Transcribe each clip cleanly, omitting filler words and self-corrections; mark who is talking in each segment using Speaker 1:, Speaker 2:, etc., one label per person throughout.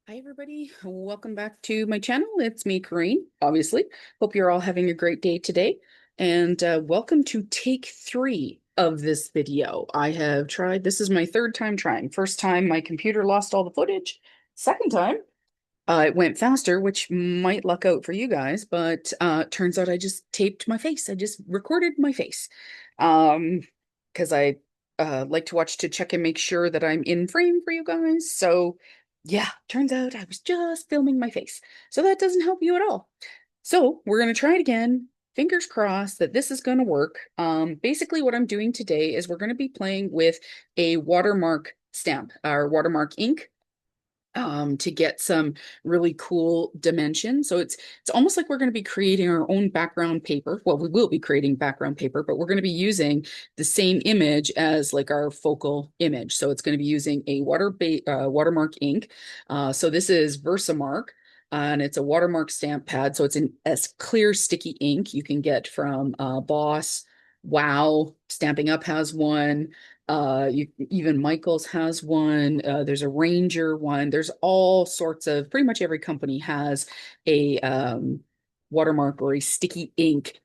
Speaker 1: Hi, everybody. Welcome back to my channel. It's me, Corrine, obviously. Hope you're all having a great day today. And welcome to take 3 of this video. I have tried, this is my third time trying. First time, my computer lost all the footage. Second time, it went faster, which might luck out for you guys, but turns out I just taped my face. I just recorded my face. Um, because I like to watch to check and make sure that I'm in frame for you guys. So yeah, turns out I was just filming my face. So that doesn't help you at all. So we're gonna try it again. Fingers crossed that this is going to work. Basically what I'm doing today is we're going to be playing with a watermark stamp, our watermark ink, to get some really cool dimension. So it's almost like we're going to be creating our own background paper. Well, we will be creating background paper, but we're going to be using the same image as like our focal image. So it's going to be using a watermark ink. So this is Versamark. And it's a watermark stamp pad. So it's an as clear sticky ink you can get from Boss. Wow, Stamping Up has one. Even Michaels has one. There's a Ranger one. There's all sorts of, pretty much every company has a watermark or a sticky ink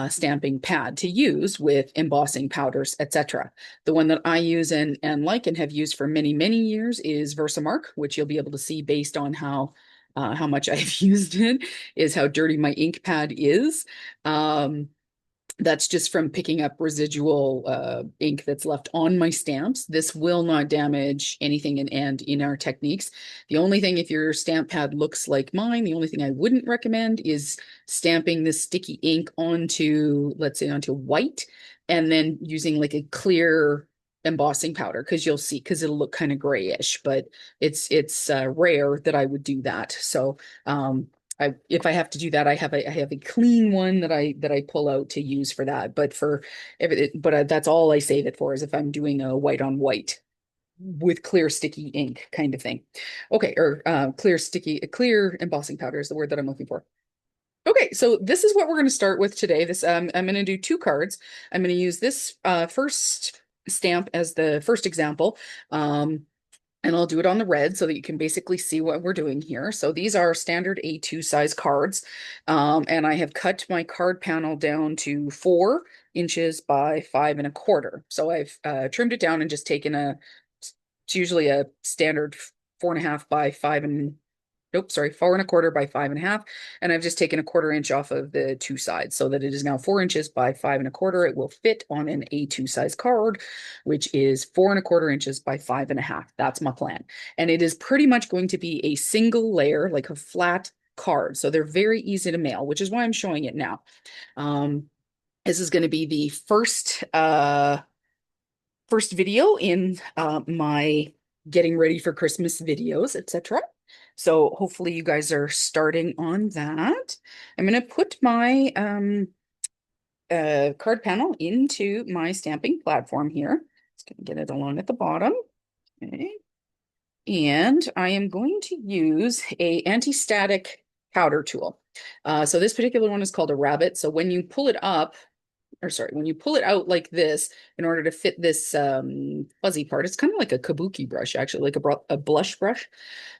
Speaker 1: stamping pad to use with embossing powders, etc. The one that I use and like and have used for many, many years is Versamark, which you'll be able to see based on how much I've used it, is how dirty my ink pad is. That's just from picking up residual ink that's left on my stamps. This will not damage anything and in our techniques. The only thing, if your stamp pad looks like mine, the only thing I wouldn't recommend is stamping this sticky ink onto, let's say, onto white, and then using like a clear embossing powder, because you'll see, because it'll look kind of grayish, but it's rare that I would do that. So if I have to do that, I have a clean one that I pull out to use for that. But that's all I save it for, is if I'm doing a white on white with clear sticky ink kind of thing. Okay, or clear embossing powder is the word that I'm looking for. Okay, so this is what we're going to start with today. I'm going to do 2 cards. I'm going to use this first stamp as the first example. And I'll do it on the red so that you can basically see what we're doing here. So these are standard A2 size cards. And I have cut my card panel down to 4 inches by 5 1/4. So I've trimmed it down and just taken it's usually a standard 4.5 by 5 and nope, sorry, 4 1/4 by 5.5. And I've just taken 1/4 inch off of the 2 sides so that it is now 4 inches by 5 1/4. It will fit on an A2 size card, which is 4 1/4 inches by 5.5. That's my plan. And it is pretty much going to be a single layer, like a flat card. So they're very easy to mail, which is why I'm showing it now. Um, this is going to be the first video in my getting ready for Christmas videos, etc. So hopefully you guys are starting on that. I'm going to put my card panel into my stamping platform here. Just going to get it along at the bottom. Okay. And I am going to use a anti-static powder tool. So this particular one is called a rabbit. So when you pull it up, or sorry, when you pull it out like this, in order to fit this fuzzy part, it's kind of like a kabuki brush, actually, like a blush brush.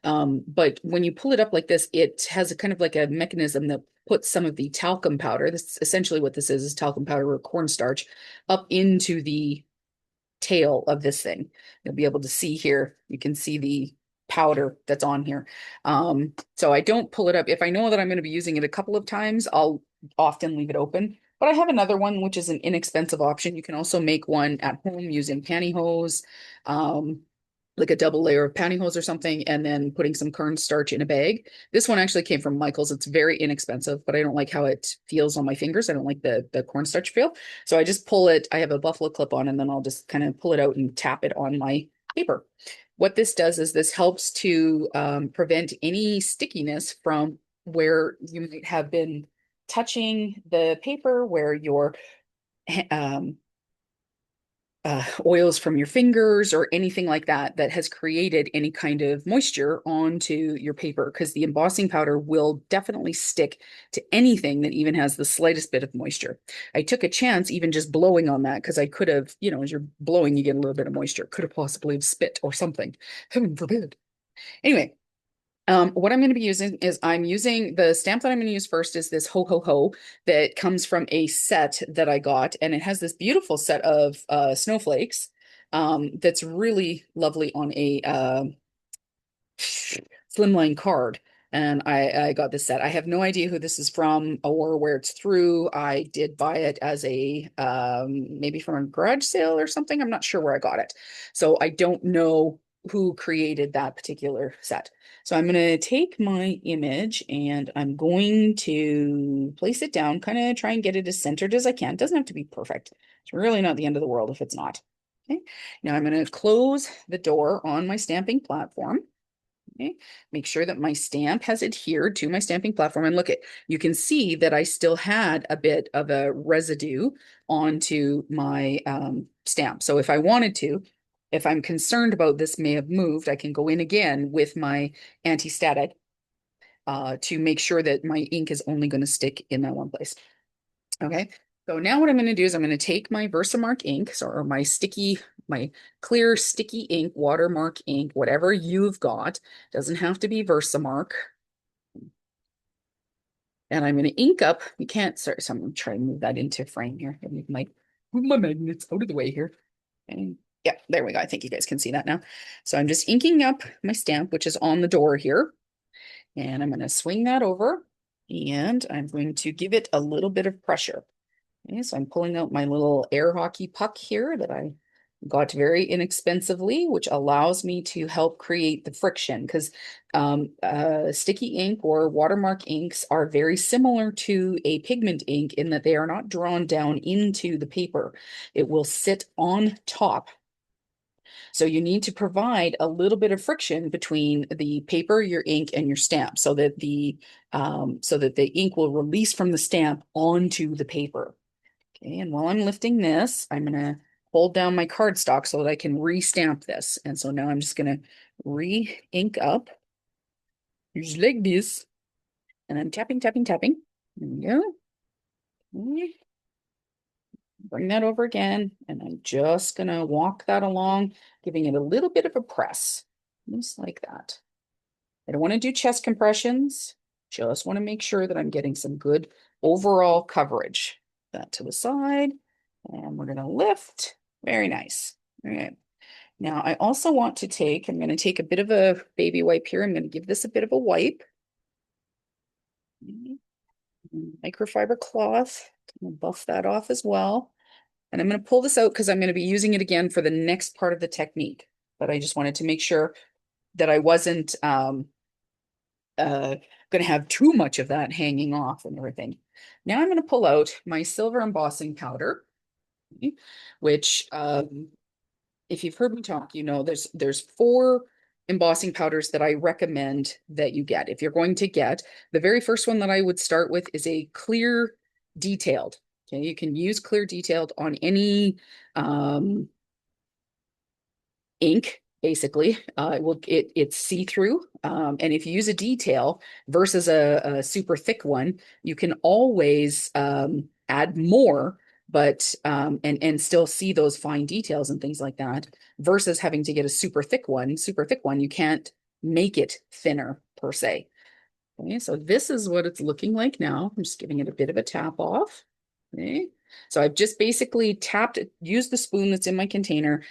Speaker 1: But when you pull it up like this, it has a kind of like a mechanism that puts some of the talcum powder. This is essentially what this is talcum powder or cornstarch up into the tail of this thing. You'll be able to see here, you can see the powder that's on here. So I don't pull it up. If I know that I'm going to be using it a couple of times, I'll often leave it open. But I have another one, which is an inexpensive option. You can also make one at home using pantyhose, um, like a double layer of pantyhose or something, and then putting some cornstarch in a bag. This one actually came from Michael's. It's very inexpensive, but I don't like how it feels on my fingers. I don't like the cornstarch feel. So I just pull it. I have a buffalo clip on, and then I'll just kind of pull it out and tap it on my paper. What this does is this helps to prevent any stickiness from where you might have been touching the paper, where your um, oils from your fingers or anything like that that has created any kind of moisture onto your paper, because the embossing powder will definitely stick to anything that even has the slightest bit of moisture. I took a chance even just blowing on that, because I could have, as you're blowing, you get a little bit of moisture. Could have possibly have spit or something. Heaven forbid. Anyway, What I'm going to be using is I'm using the stamp that I'm going to use first is this ho ho ho that comes from a set that I got, and it has this beautiful set of snowflakes that's really lovely on a slimline card. And I got this set. I have no idea who this is from or where it's through. I did buy it as a maybe from a garage sale or something. I'm not sure where I got it. So I don't know who created that particular set. So I'm going to take my image and I'm going to place it down, kind of try and get it as centered as I can. It doesn't have to be perfect. It's really not the end of the world if it's not. Okay. Now I'm going to close the door on my stamping platform. Okay. Make sure that my stamp has adhered to my stamping platform. And look at, you can see that I still had a bit of a residue onto my stamp. So if I wanted to, if I'm concerned about this may have moved, I can go in again with my anti-static to make sure that my ink is only going to stick in that one place. Okay. So now what I'm going to do is I'm going to take my Versamark ink, or my clear sticky ink, Watermark ink, whatever you've got. Doesn't have to be Versamark. And I'm going to ink up. You can't, sorry, so I'm going to try and move that into frame here. Move my magnets out of the way here. And yeah, there we go. I think you guys can see that now. So I'm just inking up my stamp, which is on the door here. And I'm going to swing that over and I'm going to give it a little bit of pressure. Okay, so I'm pulling out my little air hockey puck here that I got very inexpensively, which allows me to help create the friction because sticky ink or watermark inks are very similar to a pigment ink in that they are not drawn down into the paper. It will sit on top. So you need to provide a little bit of friction between the paper, your ink, and your stamp so that the ink will release from the stamp onto the paper. Okay, and while I'm lifting this, I'm going to hold down my cardstock so that I can re-stamp this. And so now I'm just going to re-ink up, just like this. And I'm tapping, tapping, tapping. There we go. Okay. Bring that over again. And I'm just going to walk that along, giving it a little bit of a press, just like that. I don't want to do chest compressions. Just want to make sure that I'm getting some good overall coverage. That to the side. And we're going to lift. Very nice. All right. Now I also want to take, I'm going to take a bit of a baby wipe here. I'm going to give this a bit of a wipe. Microfiber cloth. I'm going to buff that off as well. And I'm going to pull this out because I'm going to be using it again for the next part of the technique. But I just wanted to make sure that I wasn't going to have too much of that hanging off and everything. Now I'm going to pull out my silver embossing powder, which if you've heard me talk, you know there's four embossing powders that I recommend that you get. If you're going to get, the very first one that I would start with is a clear detailed. Okay, you can use clear detailed on any ink, basically. It's see-through. And if you use a detail versus a super thick one, you can always add more, but and still see those fine details and things like that, versus having to get a super thick one. Super thick one, you can't make it thinner per se. Okay, so this is what it's looking like now. I'm just giving it a bit of a tap off. Okay, so I've just basically tapped, used the spoon that's in my container,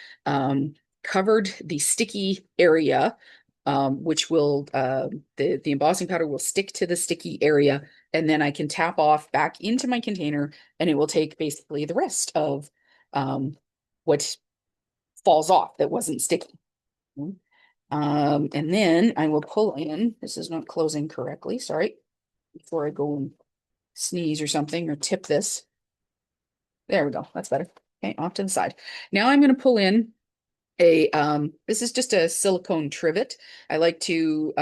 Speaker 1: covered the sticky area, which will, the embossing powder will stick to the sticky area, and then I can tap off back into my container, and it will take basically the rest of what falls off that wasn't sticky. And then I will pull in, this is not closing correctly, sorry, before I go and sneeze or something or tip this. There we go, that's better. Okay, off to the side. Now I'm going to pull in a, this is just a silicone trivet. I like to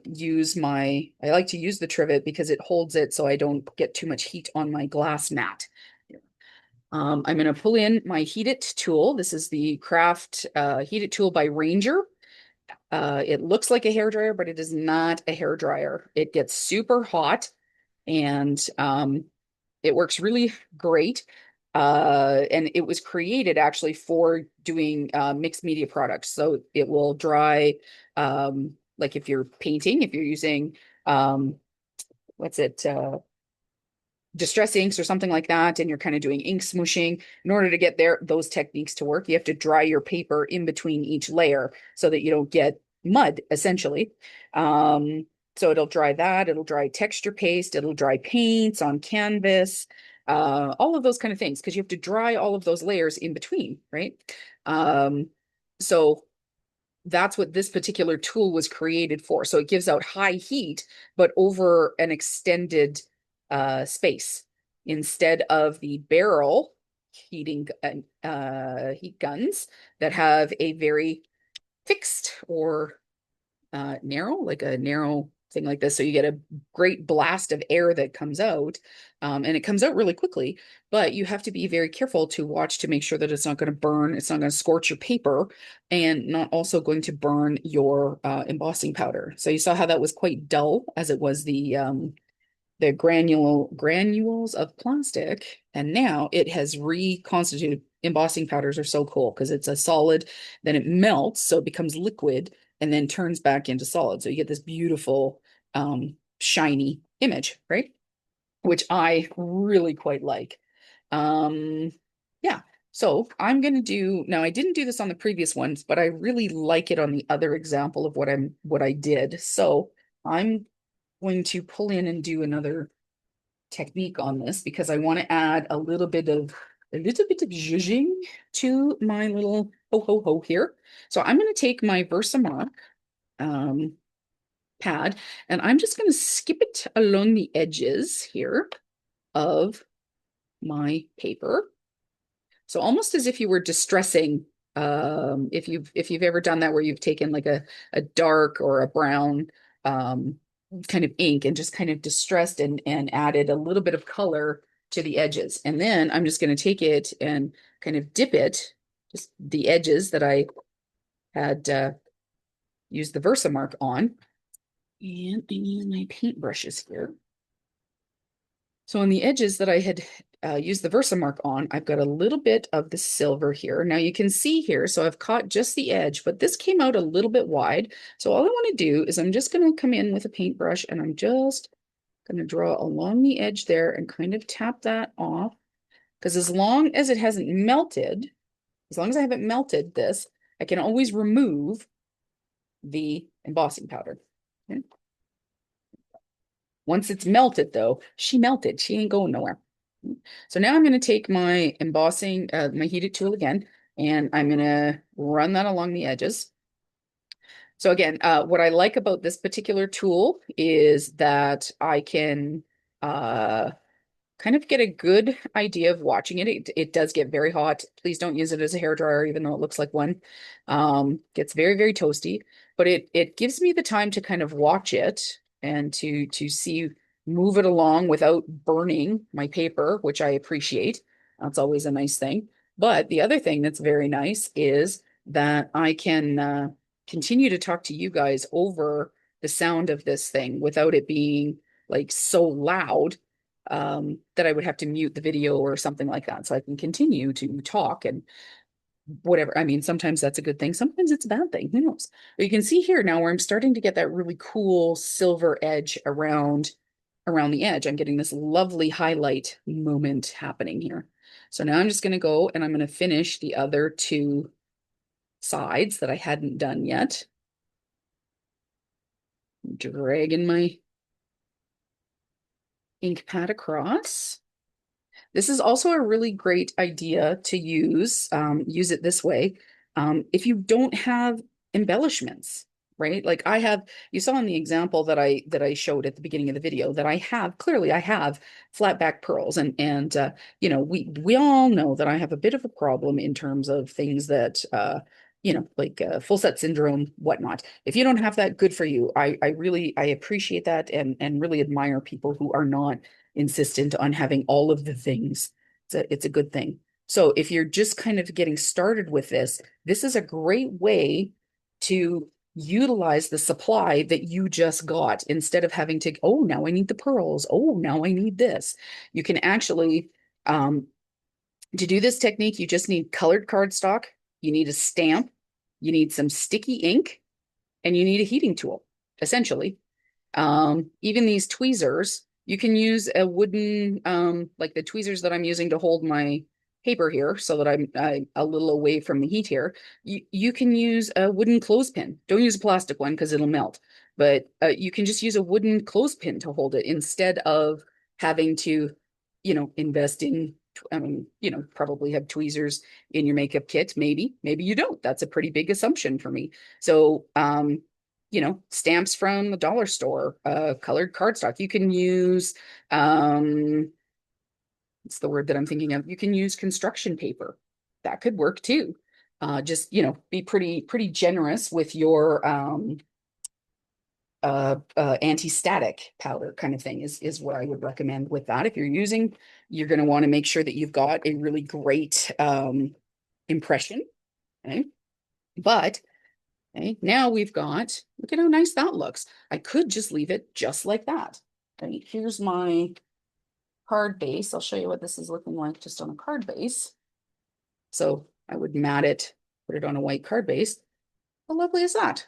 Speaker 1: use the trivet because it holds it so I don't get too much heat on my glass mat. I'm going to pull in my Heat It tool. This is the Craft Heat It tool by Ranger. It looks like a hair dryer, but it is not a hair dryer. It gets super hot and it works really great. And it was created actually for doing mixed media products. So it will dry like if you're painting, if you're using, what's it, distress inks or something like that, and you're kind of doing ink smooshing, in order to get those techniques to work, you have to dry your paper in between each layer so that you don't get mud, essentially. So it'll dry that, it'll dry texture paste, it'll dry paints on canvas, all of those kind of things, because you have to dry all of those layers in between, right? So that's what this particular tool was created for. So it gives out high heat, but over an extended space instead of the barrel heating heat guns that have a very fixed or narrow, like a narrow thing like this. So you get a great blast of air that comes out, and it comes out really quickly, but you have to be very careful to watch to make sure that it's not going to burn, it's not going to scorch your paper, and not also going to burn your embossing powder. So you saw how that was quite dull as it was the granules of plastic, and now it has reconstituted. Embossing powders are so cool because it's a solid, then it melts, so it becomes liquid, and then turns back into solid. So you get this beautiful, shiny image, right? Which I really quite like. Yeah. So I'm going to do, now I didn't do this on the previous ones, but I really like it on the other example of what I did. So I'm going to pull in and do another technique on this because I want to add a little bit of zhuzhing to my little ho ho ho here. So I'm going to take my Versamark um, pad, and I'm just going to skip it along the edges here of my paper. So almost as if you were distressing, if you've ever done that where you've taken like a dark or a brown kind of ink and just kind of distressed and added a little bit of color to the edges. And then I'm just going to take it and kind of dip it, just the edges that I had used the Versamark on. And I use my paintbrushes here. So on the edges that I had used the Versamark on, I've got a little bit of the silver here. Now you can see here, so I've caught just the edge, but this came out a little bit wide. So all I want to do is I'm just going to come in with a paintbrush and I'm just going to draw along the edge there and kind of tap that off. Because as long as it hasn't melted, as long as I haven't melted this, I can always remove the embossing powder. Okay. Once it's melted, though, she melted. She ain't going nowhere. So now I'm going to take my embossing, my heated tool again, and I'm going to run that along the edges. So again, what I like about this particular tool is that I can kind of get a good idea of watching it. It does get very hot. Please don't use it as a hair dryer, even though it looks like one. Gets very, very toasty, but it gives me the time to kind of watch it and to see move it along without burning my paper, which I appreciate. That's always a nice thing. But the other thing that's very nice is that I can continue to talk to you guys over the sound of this thing without it being like so loud that I would have to mute the video or something like that. So I can continue to talk and whatever. I mean, sometimes that's a good thing. Sometimes it's a bad thing. Who knows? But you can see here now where I'm starting to get that really cool silver edge around the edge. I'm getting this lovely highlight moment happening here. So now I'm just going to go and I'm going to finish the other two sides that I hadn't done yet. Dragging my ink pad across. This is also a really great idea to use it this way. If you don't have embellishments, right? Like I have, you saw in the example that I showed at the beginning of the video that I have flat back pearls and we all know that I have a bit of a problem in terms of things that like full set syndrome, whatnot. If you don't have that, good for you. I appreciate that and really admire people who are not insistent on having all of the things. It's a good thing. So if you're just kind of getting started with this is a great way to utilize the supply that you just got instead of having to, oh, now I need the pearls. Oh, now I need this. You can actually, to do this technique, you just need colored cardstock. You need a stamp. You need some sticky ink and you need a heating tool, essentially. Even these tweezers, you can use a wooden, like the tweezers that I'm using to hold my paper here so that I'm a little away from the heat here. You can use a wooden clothespin. Don't use a plastic one because it'll melt, but you can just use a wooden clothespin to hold it instead of having to, invest in, probably have tweezers in your makeup kit. Maybe you don't. That's a pretty big assumption for me. So, stamps from the dollar store, colored cardstock. You can use, it's the word that I'm thinking of. You can use construction paper. That could work too. Just, be pretty generous with your anti-static powder kind of thing is what I would recommend with that. If you're using, you're going to want to make sure that you've got a really great impression. Okay. But okay, now we've got, look at how nice that looks. I could just leave it just like that. Okay, here's my card base. I'll show you what this is looking like just on a card base. So I would mat it, put it on a white card base. How lovely is that?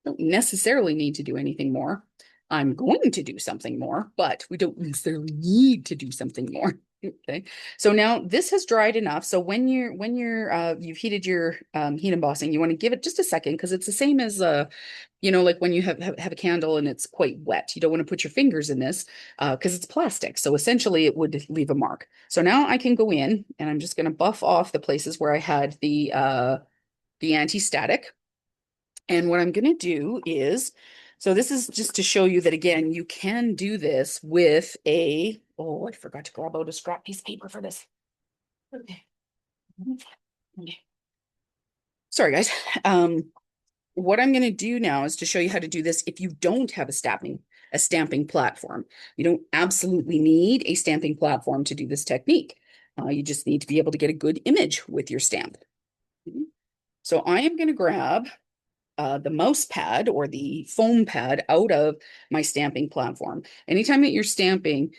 Speaker 1: Don't necessarily need to do anything more. I'm going to do something more, but we don't necessarily need to do something more. Okay. So now this has dried enough. So you've heated your heat embossing, you want to give it just a second because it's the same as like when you have a candle and it's quite wet. You don't want to put your fingers in this because it's plastic. So essentially it would leave a mark. So now I can go in and I'm just going to buff off the places where I had the anti-static. And what I'm going to do is, so this is just to show you that, again, you can do this with oh, I forgot to grab out a scrap piece of paper for this. Okay. Okay. Sorry, guys. What I'm going to do now is to show you how to do this if you don't have a stamping platform. You don't absolutely need a stamping platform to do this technique. You just need to be able to get a good image with your stamp. So I am going to grab the mouse pad or the foam pad out of my stamping platform. Anytime that you're stamping,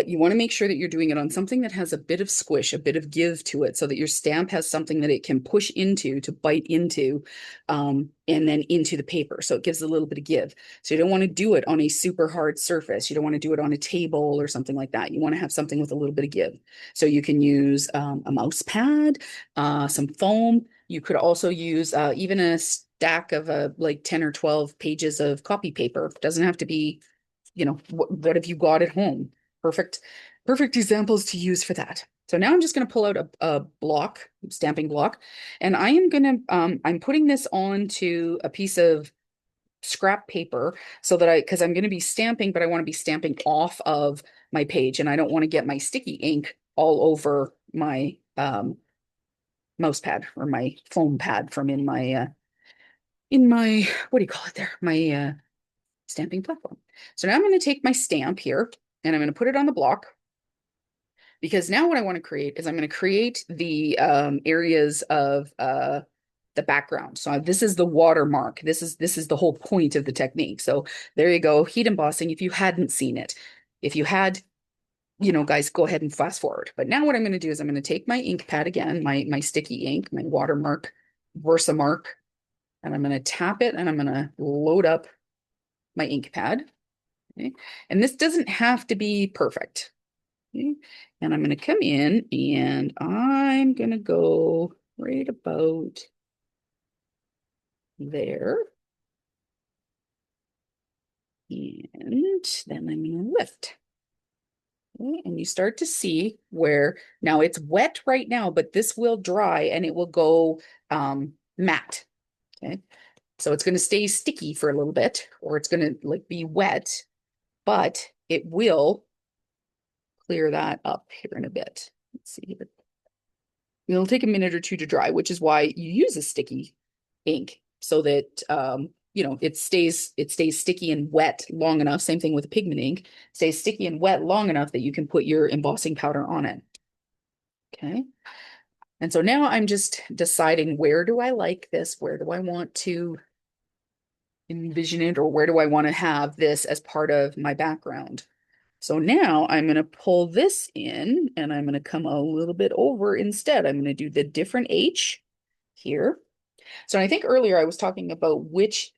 Speaker 1: you want to make sure that you're doing it on something that has a bit of squish, a bit of give to it, so that your stamp has something that it can push into, to bite into, and then into the paper. So it gives a little bit of give. So you don't want to do it on a super hard surface. You don't want to do it on a table or something like that. You want to have something with a little bit of give. So you can use a mouse pad, some foam. You could also use even a stack of like 10 or 12 pages of copy paper. It doesn't have to be, what have you got at home? Perfect examples to use for that. So now I'm just going to pull out a block, stamping block, and I am going to, I'm putting this onto a piece of scrap paper so that because I'm going to be stamping, but I want to be stamping off of my page, and I don't want to get my sticky ink all over my mouse pad or my foam pad from in my what do you call it there? My stamping platform. So now I'm going to take my stamp here and I'm going to put it on the block, because now what I want to create is I'm going to create the areas of the background. So this is the watermark. This is the whole point of the technique. So there you go, heat embossing. If you hadn't seen it, if you had, guys, go ahead and fast forward. But now what I'm going to do is I'm going to take my ink pad again, my sticky ink, my Watermark Versamark, and I'm going to tap it and I'm going to load up my ink pad. Okay. And this doesn't have to be perfect. Okay. And I'm going to come in and I'm going to go right about there. And then I'm going to lift. Okay. And you start to see where now it's wet right now, but this will dry and it will go matte. Okay. So it's going to stay sticky for a little bit, or it's going to be wet, but it will clear that up here in a bit. Let's see. It'll take a minute or two to dry, which is why you use a sticky ink so that it stays sticky and wet long enough. Same thing with pigment ink. Stays sticky and wet long enough that you can put your embossing powder on it. Okay. And so now I'm just deciding, where do I like this? Where do I want to envision it, or where do I want to have this as part of my background? So now I'm going to pull this in and I'm going to come a little bit over instead. I'm going to do the different H here. So I think earlier I was talking about which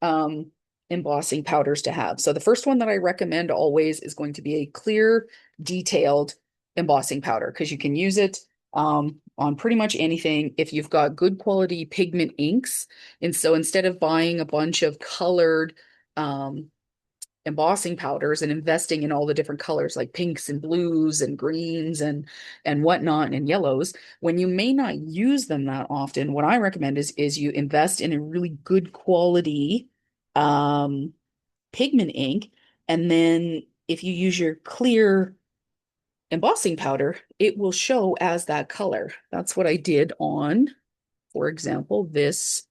Speaker 1: embossing powders to have. So the first one that I recommend always is going to be a clear, detailed embossing powder because you can use it on pretty much anything if you've got good quality pigment inks. And so instead of buying a bunch of colored um, embossing powders and investing in all the different colors like pinks and blues and greens and whatnot and yellows, when you may not use them that often, what I recommend is you invest in a really good quality um, pigment ink, and then if you use your clear embossing powder, it will show as that color. That's what I did on, for example, this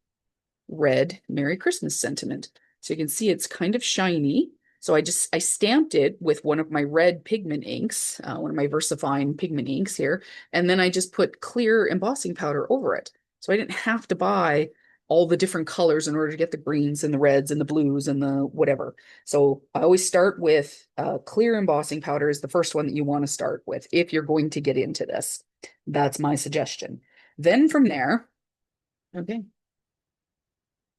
Speaker 1: red Merry Christmas sentiment. So you can see it's kind of shiny. So I stamped it with one of my red pigment inks, one of my VersaFine pigment inks here, and then I just put clear embossing powder over it. So I didn't have to buy all the different colors in order to get the greens and the reds and the blues and the whatever. So I always start with clear embossing powder is the first one that you want to start with if you're going to get into this. That's my suggestion. Then from there, okay,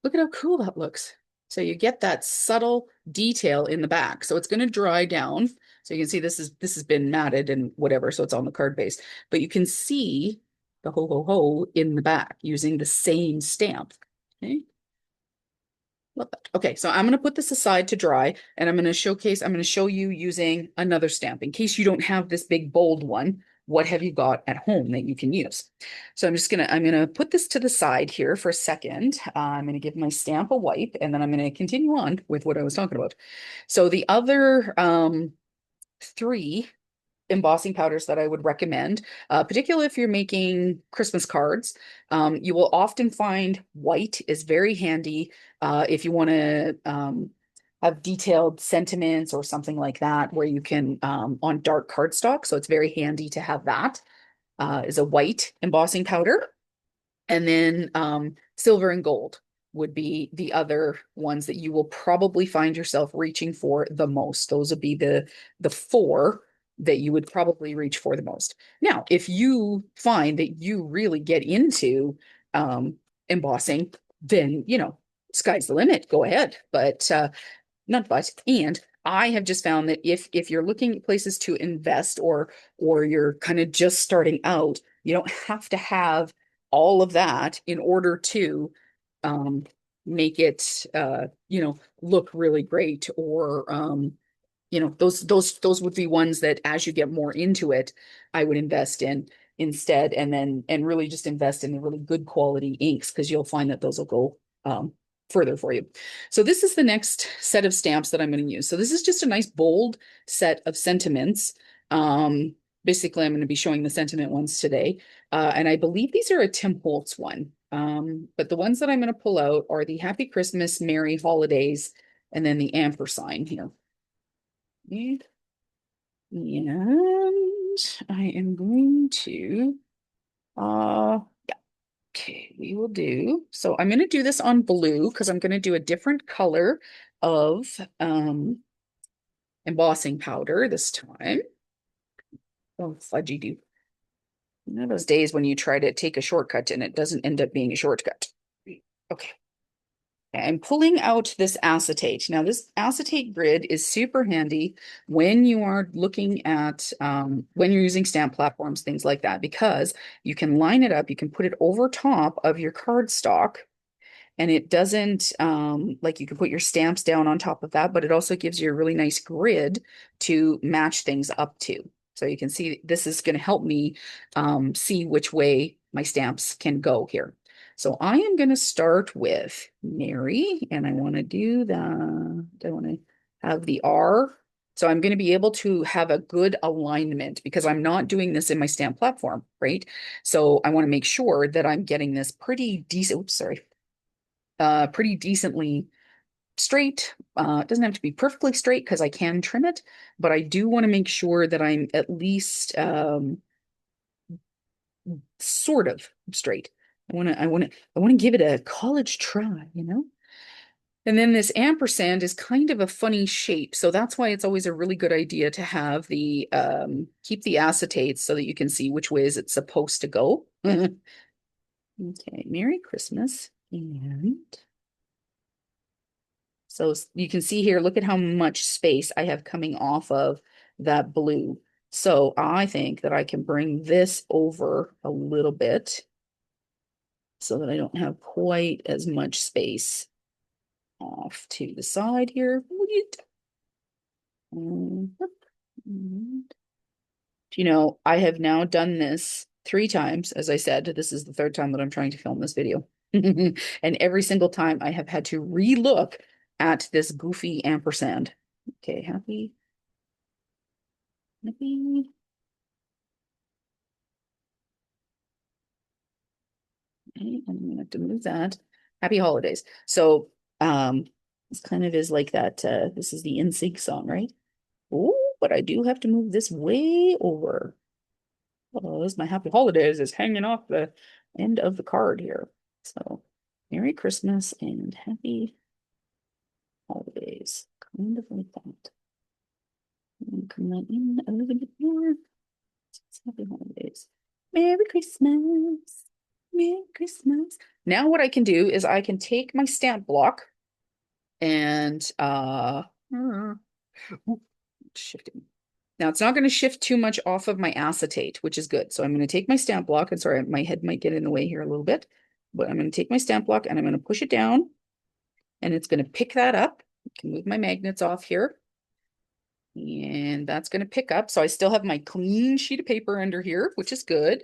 Speaker 1: look at how cool that looks. So you get that subtle detail in the back. So it's going to dry down. So you can see this has been matted and whatever, so it's on the card base. But you can see the ho ho ho in the back using the same stamp. Okay. Love that. Okay, so I'm going to put this aside to dry and I'm going to show you using another stamp in case you don't have this big bold one. What have you got at home that you can use? So I'm going to put this to the side here for a second. I'm going to give my stamp a wipe and then I'm going to continue on with what I was talking about. So the other three embossing powders that I would recommend, particularly if you're making Christmas cards. You will often find white is very handy if you want to have detailed sentiments or something like that, where you can on dark cardstock. So it's very handy to have that is a white embossing powder. And then silver and gold would be the other ones that you will probably find yourself reaching for the most. Those would be the four that you would probably reach for the most. Now, if you find that you really get into embossing, then sky's the limit. Go ahead. But not but and I have just found that if you're looking at places to invest or you're kind of just starting out, you don't have to have all of that in order to um, make it look really great or those would be ones that as you get more into it, I would invest in instead, and really just invest in the really good quality inks because you'll find that those will go further for you. So this is the next set of stamps that I'm going to use. So this is just a nice bold set of sentiments. Basically, I'm going to be showing the sentiment ones today. And I believe these are a Tim Holtz one. But the ones that I'm going to pull out are the Happy Christmas, Merry Holidays, and then the ampersand here. And I am going to, yeah, okay, we will do. So I'm going to do this on blue because I'm going to do a different color of embossing powder this time. Oh, fudgy do. You know those days when you try to take a shortcut and it doesn't end up being a shortcut. Okay. I'm pulling out this acetate. Now, this acetate grid is super handy when you are looking at, when you're using stamp platforms, things like that, because you can line it up, you can put it over top of your cardstock, and it doesn't, like you can put your stamps down on top of that, but it also gives you a really nice grid to match things up to. So you can see this is going to help me see which way my stamps can go here. So I am going to start with Mary, and I want to I want to have the R. So I'm going to be able to have a good alignment because I'm not doing this in my stamp platform, right? So I want to make sure that I'm getting this pretty decent, oops, sorry, pretty decently straight. It doesn't have to be perfectly straight because I can trim it, but I do want to make sure that I'm at least sort of straight. I want to give it a college try, you know? And then this ampersand is kind of a funny shape. So that's why it's always a really good idea to have the keep the acetates so that you can see which way is it's supposed to go. Okay, Merry Christmas. And so you can see here, look at how much space I have coming off of that blue. So I think that I can bring this over a little bit so that I don't have quite as much space off to the side here. You know, I have now done this 3 times. As I said, this is the third time that I'm trying to film this video. And every single time I have had to re-look at this goofy ampersand. Okay, happy. Happy. Okay, I'm gonna have to move that. Happy holidays. So this kind of is like that. This is the NSYNC song, right? Oh, but I do have to move this way over. Oh, this my happy holidays is hanging off the end of the card here. So Merry Christmas and happy holidays. Kind of like that. And come that in a little bit more. It's happy holidays. Merry Christmas. Merry Christmas. Now what I can do is I can take my stamp block and shifting. Now it's not going to shift too much off of my acetate, which is good. So I'm going to take my stamp block, and sorry, my head might get in the way here a little bit, but I'm going to take my stamp block and I'm going to push it down, and it's going to pick that up. I can move my magnets off here, and that's going to pick up. So I still have my clean sheet of paper under here, which is good.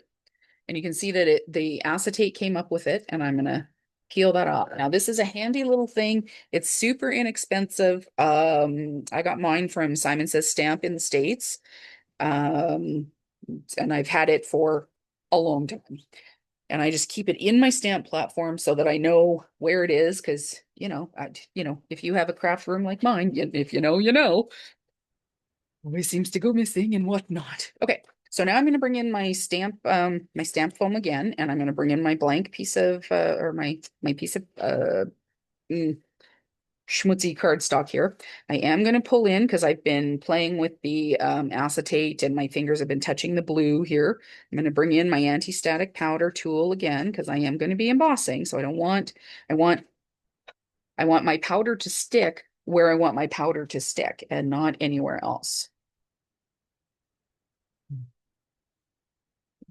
Speaker 1: And you can see that the acetate came up with it, and I'm going to peel that off. Now this is a handy little thing. It's super inexpensive. I got mine from Simon Says Stamp in the States. And I've had it for a long time. And I just keep it in my stamp platform so that I know where it is. Because, if you have a craft room like mine, if you know, you know, always seems to go missing and whatnot. Okay. So now I'm going to bring in my stamp foam again, and I'm going to bring in my blank piece of, or my piece of, schmutzy cardstock here. I am going to pull in because I've been playing with the acetate and my fingers have been touching the blue here. I'm going to bring in my anti-static powder tool again because I am going to be embossing. So I want my powder to stick where I want my powder to stick and not anywhere else.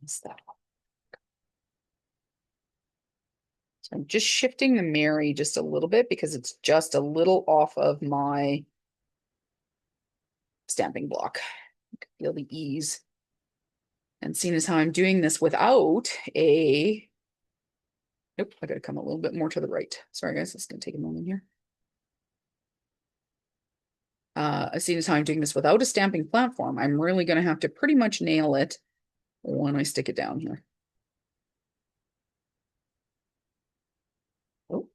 Speaker 1: What's that? So I'm just shifting the Mary just a little bit because it's just a little off of my stamping block. Feel the ease. And seeing as how I'm doing this without a, nope, I got to come a little bit more to the right. Sorry, guys, it's going to take a moment here. Seeing as how I'm doing this without a stamping platform, I'm really going to have to pretty much nail it when I stick it down here. Oh,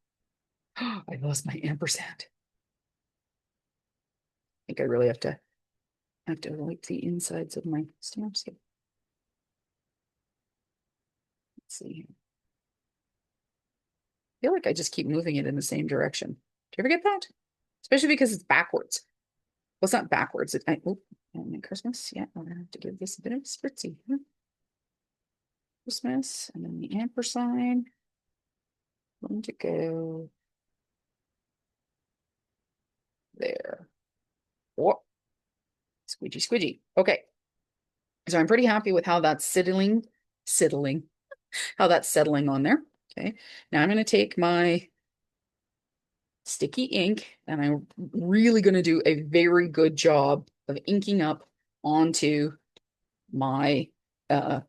Speaker 1: I lost my ampersand. I think I really have to wipe the insides of my stamps here. Let's see here. I feel like I just keep moving it in the same direction. Do you ever get that? Especially because it's backwards. Well, it's not backwards. And Christmas. Yeah, I'm gonna have to give this a bit of spritzy. Christmas, and then the ampersand. Going to go there. Whoa. Squeegee, squeegee. Okay. So I'm pretty happy with how that's how that's settling on there. Okay. Now I'm going to take my sticky ink, and I'm really going to do a very good job of inking up onto my, want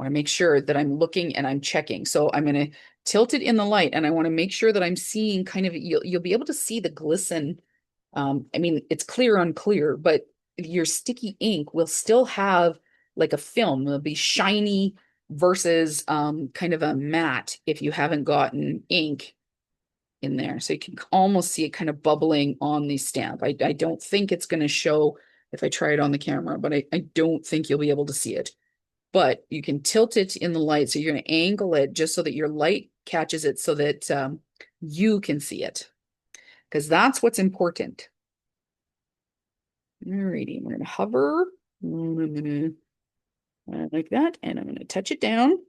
Speaker 1: to make sure that I'm looking and I'm checking. So I'm going to tilt it in the light, and I want to make sure that I'm seeing kind of, you'll be able to see the glisten. I mean, it's clear on clear, but your sticky ink will still have like a film. It'll be shiny versus kind of a matte if you haven't gotten ink in there. So you can almost see it kind of bubbling on the stamp. I don't think it's going to show if I try it on the camera, but I don't think you'll be able to see it. But you can tilt it in the light. So you're going to angle it just so that your light catches it so that you can see it. Because that's what's important. Alrighty, we're going to hover. I'm going to like that, and I'm going to touch it down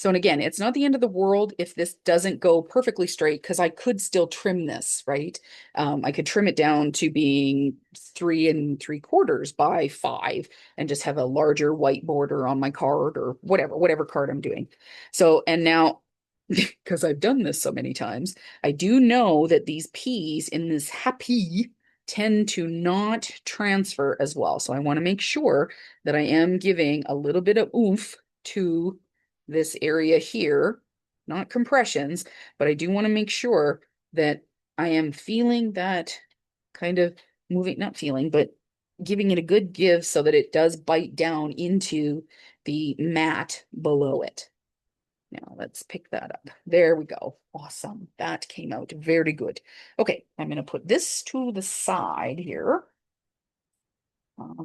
Speaker 1: So, and again, it's not the end of the world if this doesn't go perfectly straight, because I could still trim this, right? I could trim it down to being 3 3/4 by 5 and just have a larger white border on my card or whatever card I'm doing. So, and now, because I've done this so many times, I do know that these P's in this happy tend to not transfer as well. So I want to make sure that I am giving a little bit of oomph to this area here, not compressions, but I do want to make sure that I am feeling that kind of moving, not feeling, but giving it a good give so that it does bite down into the mat below it. Now let's pick that up. There we go. Awesome. That came out very good. Okay, I'm going to put this to the side here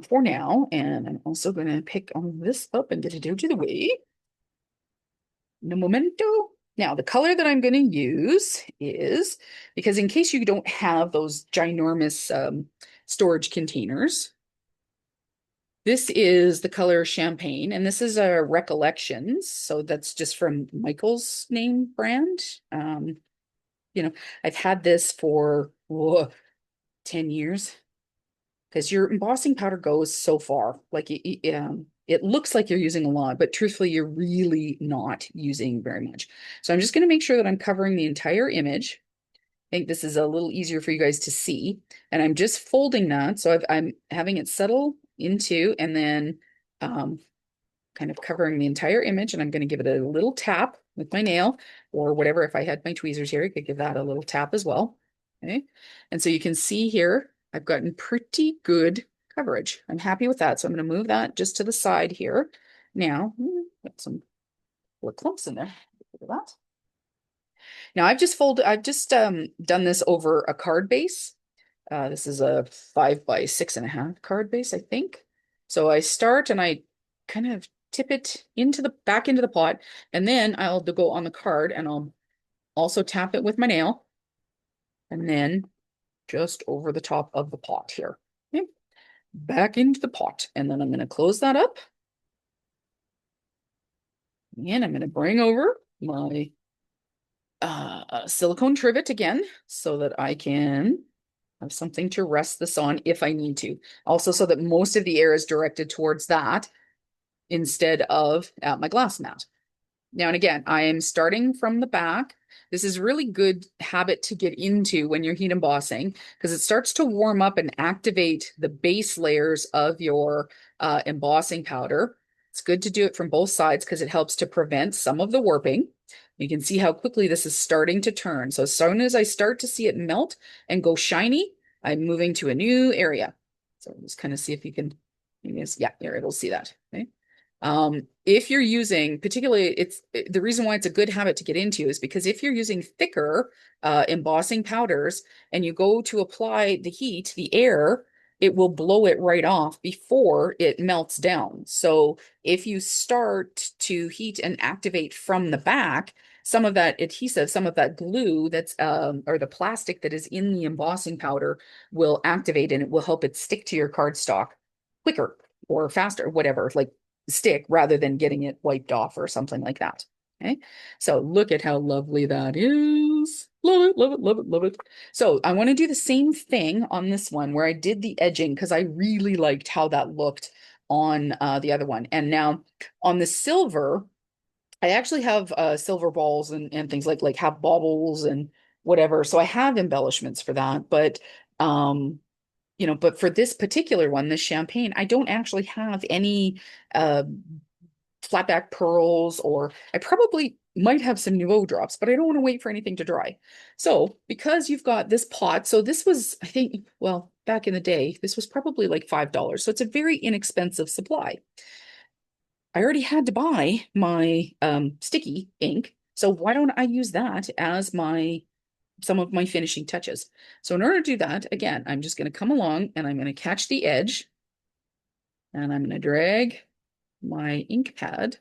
Speaker 1: for now, and I'm also going to pick on this up and get it out of the way. No momento. Now, the color that I'm going to use is, because in case you don't have those ginormous storage containers, this is the color Champagne, and this is a Recollections. So that's just from Michael's name brand. You know, I've had this for 10 years because your embossing powder goes so far. Like it looks like you're using a lot, but truthfully, you're really not using very much. So I'm just going to make sure that I'm covering the entire image. I think this is a little easier for you guys to see. And I'm just folding that. So I'm having it settle into and then kind of covering the entire image. And I'm going to give it a little tap with my nail or whatever. If I had my tweezers here, I could give that a little tap as well. Okay. And so you can see here, I've gotten pretty good coverage. I'm happy with that. So I'm going to move that just to the side here. Now, got some little clumps in there. Look at that. Now I've just done this over a card base. This is a 5 by 6.5 card base, I think. So I start and I kind of tip it into the back into the pot, and then I'll go on the card and I'll also tap it with my nail, and then just over the top of the pot here. Okay. Back into the pot, and then I'm going to close that up. And I'm going to bring over my silicone trivet again so that I can have something to rest this on if I need to. Also, so that most of the air is directed towards that instead of at my glass mat. Now, and again, I am starting from the back. This is really good habit to get into when you're heat embossing because it starts to warm up and activate the base layers of your embossing powder. It's good to do it from both sides because it helps to prevent some of the warping. You can see how quickly this is starting to turn. So as soon as I start to see it melt and go shiny, I'm moving to a new area. So just kind of see if you can, yeah, here it'll see that. Okay. If you're using, particularly, it's the reason why it's a good habit to get into is because if you're using thicker embossing powders and you go to apply the heat, the air, it will blow it right off before it melts down. So if you start to heat and activate from the back, some of that adhesive, some of that glue that's or the plastic that is in the embossing powder will activate and it will help it stick to your cardstock quicker or faster, whatever, like stick rather than getting it wiped off or something like that. Okay, so look at how lovely that is. Love it, love it, love it, love it. So I want to do the same thing on this one where I did the edging because I really liked how that looked on the other one. And now on the silver, I actually have silver balls and things like have baubles and whatever. So I have embellishments for that, but but for this particular one, this champagne, I don't actually have any uh, flatback pearls, or I probably might have some Nouveau drops, but I don't want to wait for anything to dry. So because you've got this pot, so this was, I think, well, back in the day, this was probably like $5. So it's a very inexpensive supply. I already had to buy my sticky ink. So why don't I use that as some of my finishing touches? So in order to do that, again, I'm just going to come along and I'm going to catch the edge and I'm going to drag my ink pad,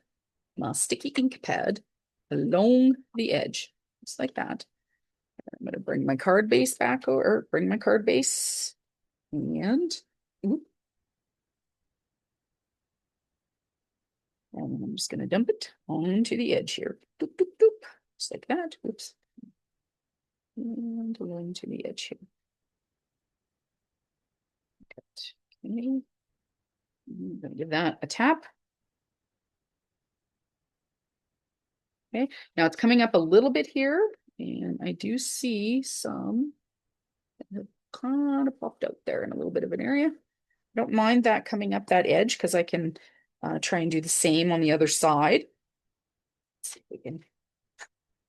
Speaker 1: my sticky ink pad along the edge, just like that. I'm going to bring my card base back or bring my card base and And I'm just going to dump it onto the edge here. Boop, boop, boop. Just like that. Oops. And along to the edge here. Okay. I'm going to give that a tap. Okay. Now it's coming up a little bit here, and I do see some that have kind of popped out there in a little bit of an area. Don't mind that coming up that edge because I can try and do the same on the other side. Let's see if we can.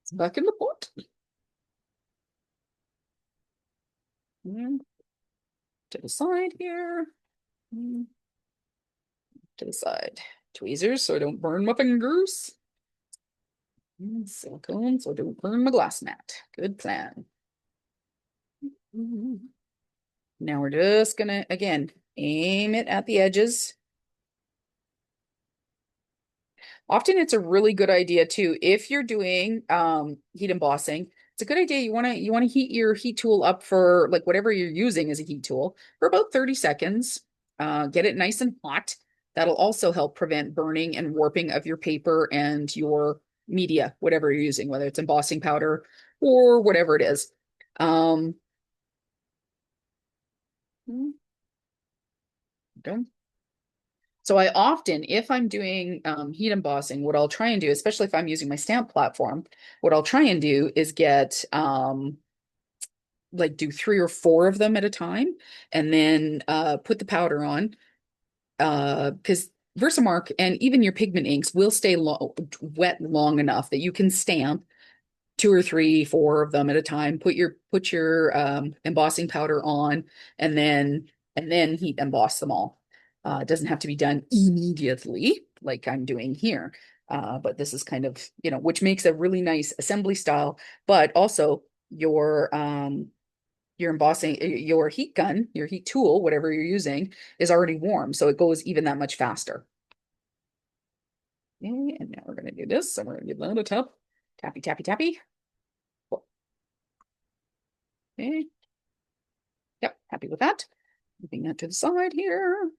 Speaker 1: It's back in the pot. And to the side here. And to the side. Tweezers so I don't burn my fingers. And silicone so I don't burn my glass mat. Good plan. Now we're just gonna, again, aim it at the edges. Often it's a really good idea too, if you're doing heat embossing, it's a good idea. You want to heat your heat tool up for like whatever you're using as a heat tool for about 30 seconds. Get it nice and hot. That'll also help prevent burning and warping of your paper and your media, whatever you're using, whether it's embossing powder or whatever it is. Okay. So I often, if I'm doing heat embossing, what I'll try and do, especially if I'm using my stamp platform, what I'll try and do is get like do 3 or 4 of them at a time, and then put the powder on. Because Versamark and even your pigment inks will stay wet long enough that you can stamp 2 or 3, 4 of them at a time. Put your embossing powder on, and then heat emboss them all. It doesn't have to be done immediately like I'm doing here. But this is kind of, which makes a really nice assembly style, but also your embossing, your heat gun, your heat tool, whatever you're using, is already warm. So it goes even that much faster. Okay, and now we're going to do this. So we're going to give that a tap. Tappy, tappy, tappy. Okay. Yep, happy with that. Moving that to the side here.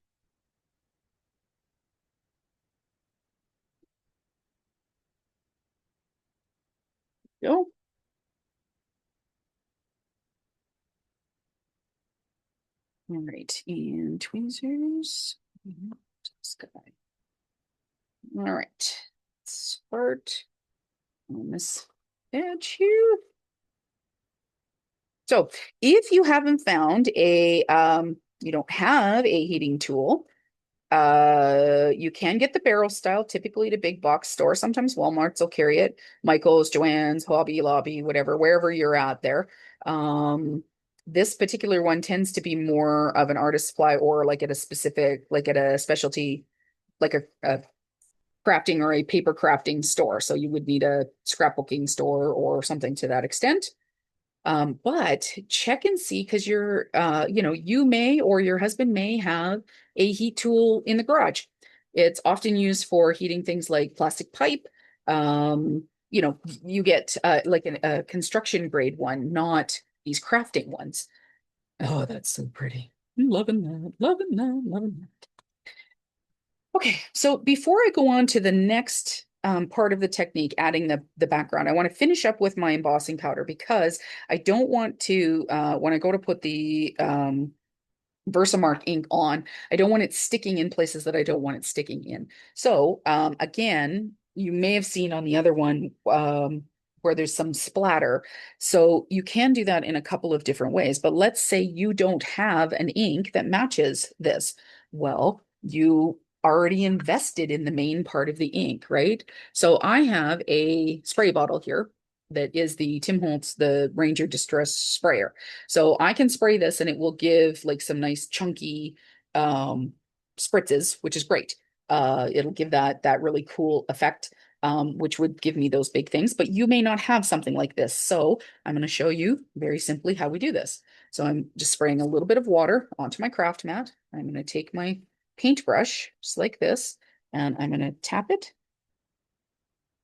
Speaker 1: Go. All right, and tweezers. This guy. All right, start on this edge here. So if you haven't found you don't have a heating tool, you can get the barrel style, typically at a big box store. Sometimes Walmart's will carry it. Michael's, Joann's, Hobby Lobby, whatever, wherever you're at there. This particular one tends to be more of an artist supply or like at a specific, like at a specialty, like a crafting or a paper crafting store. So you would need a scrapbooking store or something to that extent. But check and see because you may or your husband may have a heat tool in the garage. It's often used for heating things like plastic pipe. You get like a construction grade one, not these crafting ones. Oh, that's so pretty. Loving that, loving that, loving that. Okay, so before I go on to the next part of the technique, adding the background, I want to finish up with my embossing powder because I don't want to, when I go to put the Versamark ink on, I don't want it sticking in places that I don't want it sticking in. So again, you may have seen on the other one where there's some splatter. So you can do that in a couple of different ways. But let's say you don't have an ink that matches this. Well, you already invested in the main part of the ink, right? So I have a spray bottle here that is the Tim Holtz, the Ranger Distress Sprayer. So I can spray this and it will give like some nice chunky spritzes, which is great. It'll give that really cool effect, which would give me those big things, but you may not have something like this. So I'm going to show you very simply how we do this. So I'm just spraying a little bit of water onto my craft mat. I'm going to take my paintbrush just like this, and I'm going to tap it.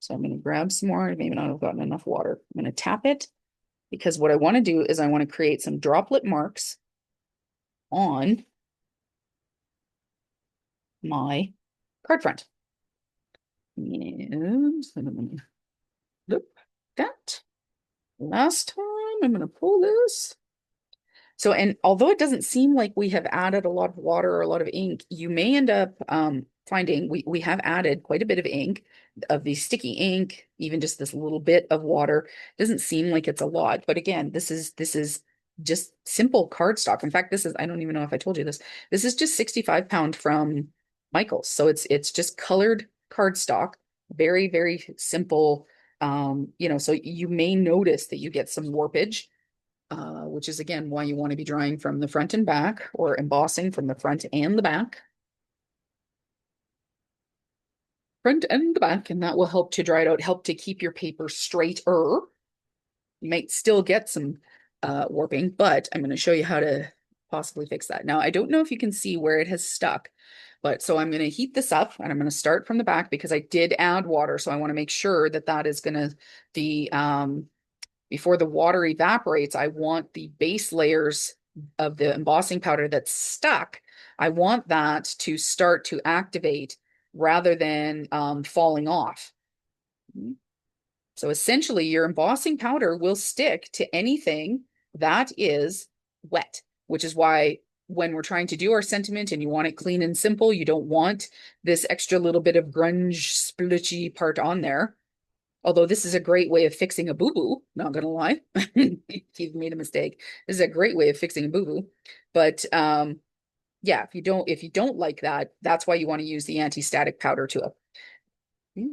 Speaker 1: So I'm going to grab some more. Maybe not have gotten enough water. I'm going to tap it because what I want to do is I want to create some droplet marks on my card front. And I'm gonna look that. Last time, I'm gonna pull this. So, and although it doesn't seem like we have added a lot of water or a lot of ink, you may end up finding we have added quite a bit of ink, of the sticky ink, even just this little bit of water. Doesn't seem like it's a lot, but again, this is just simple cardstock. In fact, this is, I don't even know if I told you this. This is just 65 pound from Michael's. So it's just colored cardstock, very, very simple. So you may notice that you get some warpage, which is again why you want to be drawing from the front and back, or embossing from the front and the back. Front and the back, and that will help to dry it out, help to keep your paper straighter. You might still get some warping, but I'm going to show you how to possibly fix that. Now, I don't know if you can see where it has stuck, but so I'm going to heat this up, and I'm going to start from the back because I did add water. So I want to make sure that that is going to, the before the water evaporates, I want the base layers of the embossing powder that's stuck. I want that to start to activate rather than falling off. So essentially, your embossing powder will stick to anything that is wet, which is why when we're trying to do our sentiment and you want it clean and simple, you don't want this extra little bit of grunge splitchy part on there. Although this is a great way of fixing a boo-boo, not gonna lie. You've made a mistake. This is a great way of fixing a boo-boo. But yeah, if you don't like that, that's why you want to use the anti-static powder to it.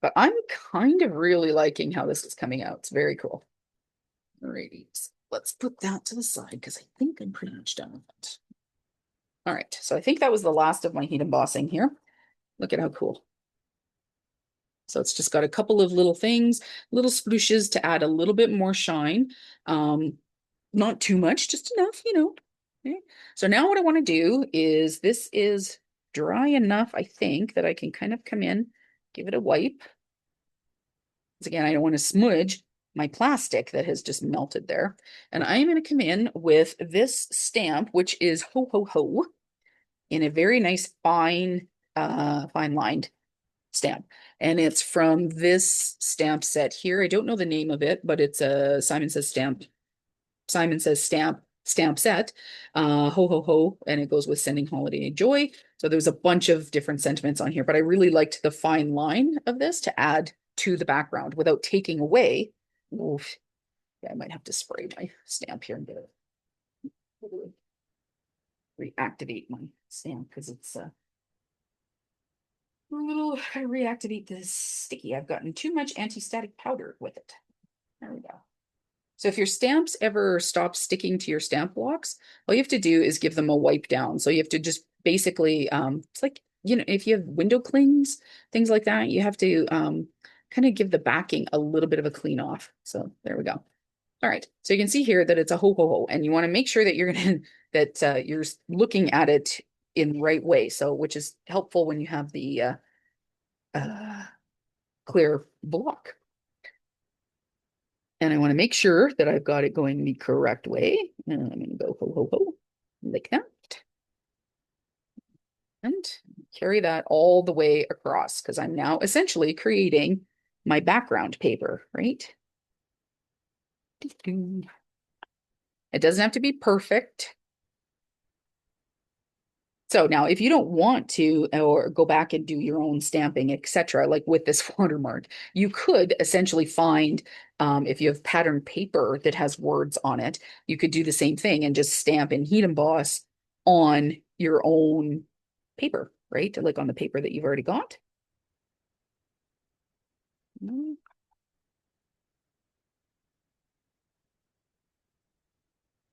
Speaker 1: But I'm kind of really liking how this is coming out. It's very cool. Alrighty, let's put that to the side because I think I'm pretty much done with it. All right, so I think that was the last of my heat embossing here. Look at how cool. So it's just got a couple of little things, little splooshes to add a little bit more shine. Not too much, just enough, you know. Okay. So now what I want to do is, this is dry enough, I think, that I can kind of come in, give it a wipe. Because again, I don't want to smudge my plastic that has just melted there. And I'm going to come in with this stamp, which is Ho Ho Ho, in a very nice fine lined stamp. And it's from this stamp set here. I don't know the name of it, but it's a Simon Says stamp set. Ho ho ho, and it goes with sending holiday joy. So there's a bunch of different sentiments on here, but I really liked the fine line of this to add to the background without taking away. Oof, yeah, I might have to spray my stamp here and get it. Reactivate my stamp because it's a little reactivate this sticky. I've gotten too much anti-static powder with it. There we go. So if your stamps ever stop sticking to your stamp blocks, all you have to do is give them a wipe down. So you have to just basically, it's like, if you have window clings, things like that, you have to kind of give the backing a little bit of a clean off. So there we go. All right. So you can see here that it's a ho ho ho, and you want to make sure that you're going to, that you're looking at it in the right way. So, which is helpful when you have the clear block. And I want to make sure that I've got it going the correct way. And I'm going to go ho, ho, ho, like that. And carry that all the way across, because I'm now essentially creating my background paper, right? It doesn't have to be perfect. So now if you don't want to, or go back and do your own stamping, etc., like with this watermark, you could essentially find, if you have patterned paper that has words on it, you could do the same thing and just stamp and heat emboss on your own paper, right? Like on the paper that you've already got.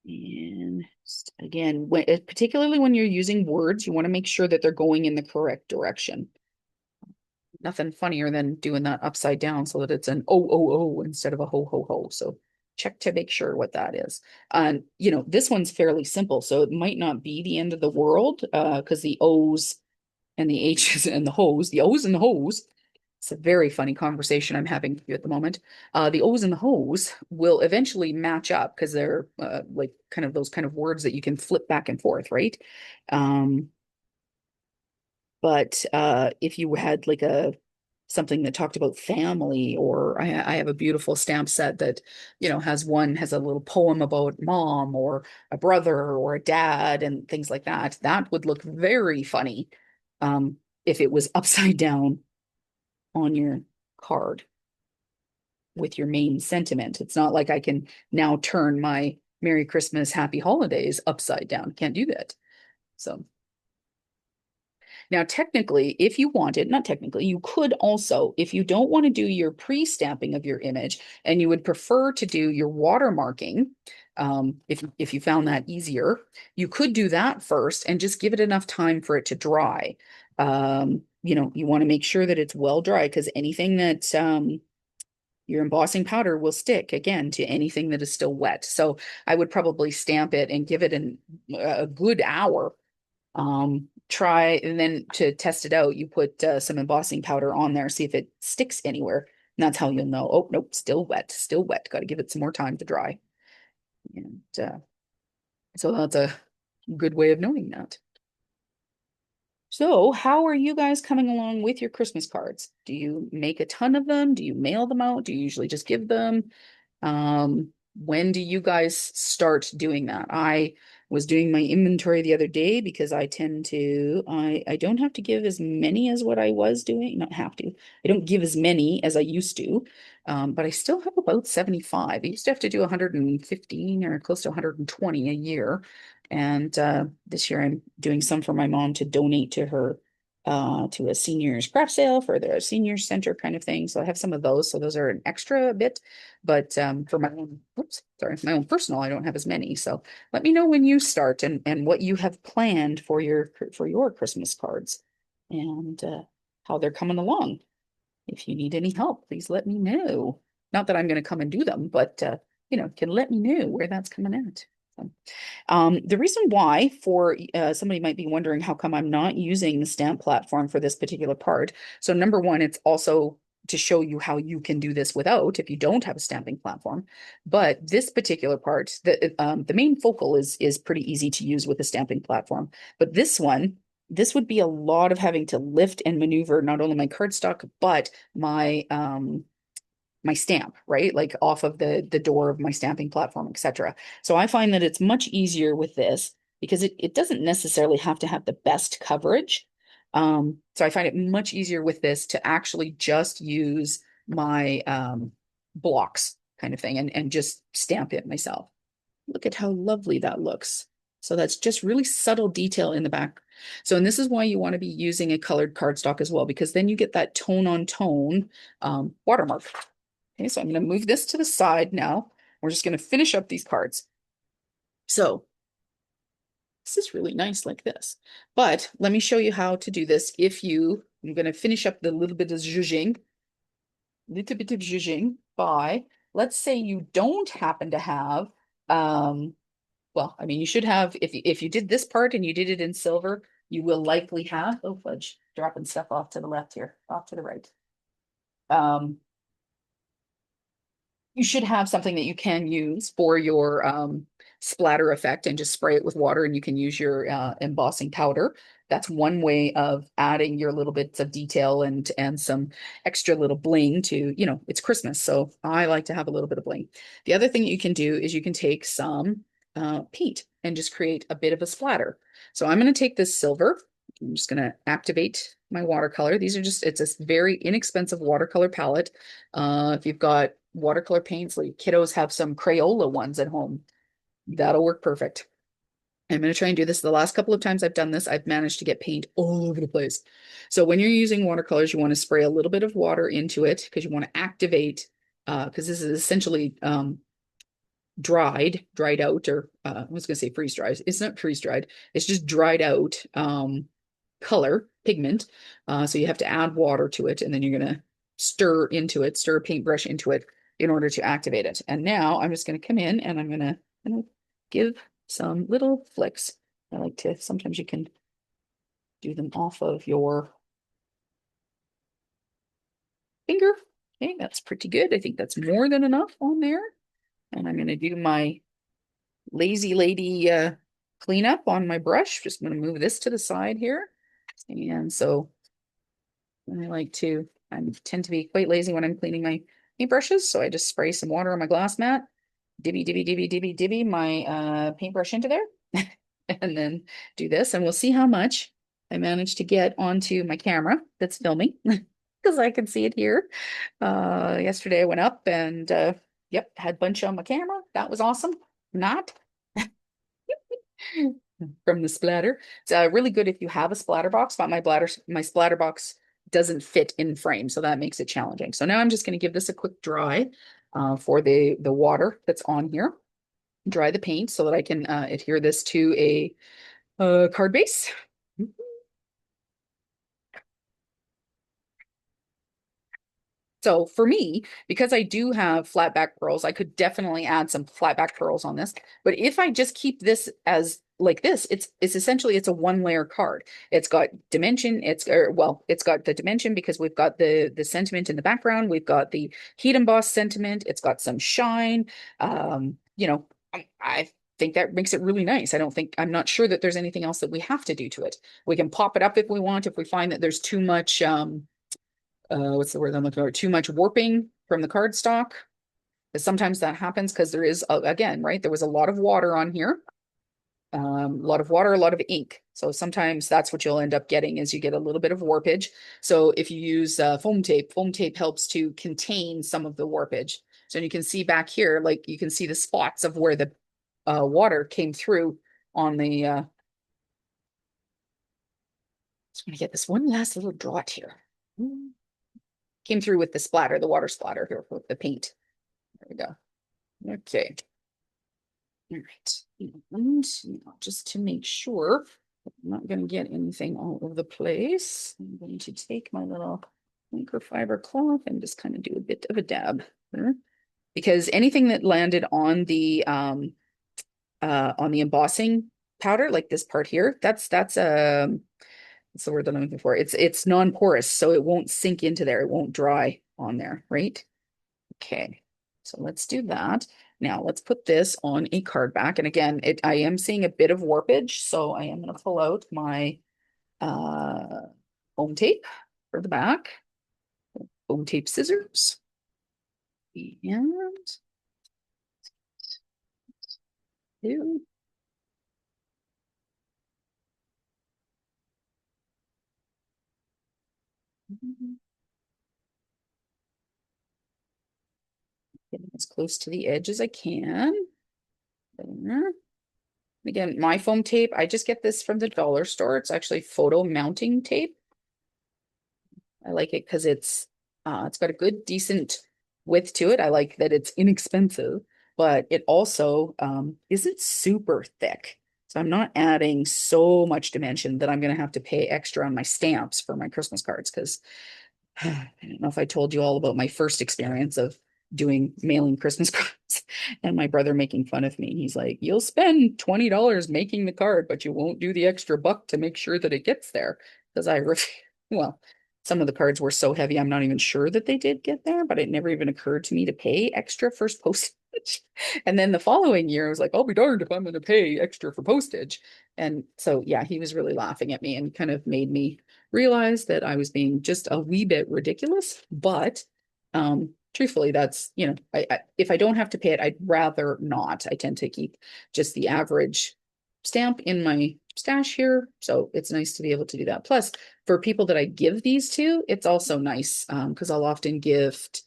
Speaker 1: And again, particularly when you're using words, you want to make sure that they're going in the correct direction. Nothing funnier than doing that upside down so that it's an O instead of a ho ho ho. So check to make sure what that is. And this one's fairly simple, so it might not be the end of the world, because the O's and the H's and the O's and the hose. It's a very funny conversation I'm having with you at the moment. The O's and the hose will eventually match up because they're like kind of those kind of words that you can flip back and forth, right? But if you had like a something that talked about family, or I have a beautiful stamp set that, has a little poem about mom or a brother or a dad and things like that. That would look very funny if it was upside down on your card with your main sentiment. It's not like I can now turn my Merry Christmas, Happy Holidays upside down. Can't do that. So now, technically, if you wanted, not technically, you could also, if you don't want to do your pre-stamping of your image and you would prefer to do your watermarking, if you found that easier, you could do that first and just give it enough time for it to dry. You want to make sure that it's well dry, because anything that your embossing powder will stick again to anything that is still wet. So I would probably stamp it and give it a good hour. Try, and then to test it out, you put some embossing powder on there, see if it sticks anywhere. And that's how you'll know. Oh, nope, still wet, still wet. Got to give it some more time to dry. And so that's a good way of knowing that. So, how are you guys coming along with your Christmas cards? Do you make a ton of them? Do you mail them out? Do you usually just give them? When do you guys start doing that? I was doing my inventory the other day because I don't have to give as many as what I was doing. Not have to. I don't give as many as I used to. But I still have about 75. I used to have to do 115 or close to 120 a year. And this year I'm doing some for my mom to donate to her to a seniors craft sale for the senior center kind of thing. So I have some of those. So those are an extra bit. But for my own, my own personal, I don't have as many. So let me know when you start and what you have planned for your Christmas cards and how they're coming along. If you need any help, please let me know. Not that I'm going to come and do them, but can let me know where that's coming at. So, the reason why, for somebody might be wondering how come I'm not using the stamp platform for this particular part. So number one, it's also to show you how you can do this without, if you don't have a stamping platform. But this particular part, the main focal is pretty easy to use with a stamping platform. But this would be a lot of having to lift and maneuver not only my cardstock, but my stamp, right? Like off of the door of my stamping platform, etc. So I find that it's much easier with this because it doesn't necessarily have to have the best coverage. So I find it much easier with this to actually just use my blocks kind of thing and just stamp it myself. Look at how lovely that looks. So that's just really subtle detail in the back. So, and this is why you want to be using a colored cardstock as well, because then you get that tone on tone watermark. Okay, so I'm going to move this to the side now. We're just going to finish up these cards. So this is really nice like this. But let me show you how to do this. I'm going to finish up the little bit of zhuzhing by, let's say you don't happen to have, well, I mean, you should have, if you did this part and you did it in silver, you will likely have, oh fudge, dropping stuff off to the left here, off to the right. You should have something that you can use for your splatter effect and just spray it with water, and you can use your embossing powder. That's one way of adding your little bits of detail and some extra little bling to, it's Christmas, so I like to have a little bit of bling. The other thing you can do is you can take some paint and just create a bit of a splatter. So I'm going to take this silver. I'm just going to activate my watercolor. It's a very inexpensive watercolor palette. If you've got watercolor paints, like kiddos have some Crayola ones at home, that'll work perfect. I'm going to try and do this. The last couple of times I've done this, I've managed to get paint all over the place. So when you're using watercolors, you want to spray a little bit of water into it because you want to activate, because this is essentially dried out, or I was going to say freeze dried. It's not freeze dried. It's just dried out color pigment. So you have to add water to it, and then you're going to stir a paintbrush into it in order to activate it. And now I'm just going to come in and I'm going to give some little flicks. I like to, sometimes you can do them off of your finger. Okay, that's pretty good. I think that's more than enough on there. And I'm going to do my lazy lady cleanup on my brush. Just going to move this to the side here. And so I tend to be quite lazy when I'm cleaning my paintbrushes. So I just spray some water on my glass mat, divvy my paintbrush into there, and then do this. And we'll see how much I manage to get onto my camera that's filming because I can see it here. Yesterday I went up and yep, had a bunch on my camera. That was awesome. Not from the splatter. It's really good if you have a splatter box, but my splatter box doesn't fit in frame, so that makes it challenging. So now I'm just going to give this a quick dry for the water that's on here. Dry the paint so that I can adhere this to a card base. So for me, because I do have flat back pearls, I could definitely add some flat back pearls on this. But if I just keep this as like this, it's essentially it's a one layer card. It's got dimension, it's got the dimension because we've got the sentiment in the background, we've got the heat embossed sentiment, it's got some shine. I think that makes it really nice. I'm not sure that there's anything else that we have to do to it. We can pop it up if we want, if we find that there's too much what's the word I'm looking for? Too much warping from the cardstock. But sometimes that happens because there is, again, right? There was a lot of water on here, a lot of water, a lot of ink. So sometimes that's what you'll end up getting is you get a little bit of warpage. So if you use foam tape helps to contain some of the warpage. So you can see back here, like you can see the spots of where the water came through on the, just gonna get this one last little draught here. Came through with the splatter, the water splatter here with the paint. There we go. Okay. All right. And now just to make sure I'm not going to get anything all over the place, I'm going to take my little microfiber cloth and just kind of do a bit of a dab there. Because anything that landed on the embossing powder, like this part here, what's the word that I'm looking for? It's non-porous, so it won't sink into there. It won't dry on there, right? Okay, so let's do that. Now let's put this on a card back. And again, I am seeing a bit of warpage, so I am going to pull out my uh, foam tape for the back, foam tape scissors, and two. Getting as close to the edge as I can. There. Again, my foam tape, I just get this from the dollar store. It's actually photo mounting tape. I like it because it's got a good decent width to it. I like that it's inexpensive, but it also isn't super thick. So I'm not adding so much dimension that I'm going to have to pay extra on my stamps for my Christmas cards because I don't know if I told you all about my first experience of doing mailing Christmas cards and my brother making fun of me. He's like, you'll spend $20 making the card, but you won't do the extra buck to make sure that it gets there. Because well, some of the cards were so heavy, I'm not even sure that they did get there, but it never even occurred to me to pay extra for postage. And then the following year, I was like, I'll be darned if I'm going to pay extra for postage. And so, yeah, he was really laughing at me and kind of made me realize that I was being just a wee bit ridiculous. But truthfully, that's, if I don't have to pay it, I'd rather not. I tend to keep just the average stamp in my stash here. So it's nice to be able to do that. Plus, for people that I give these to, it's also nice because I'll often gift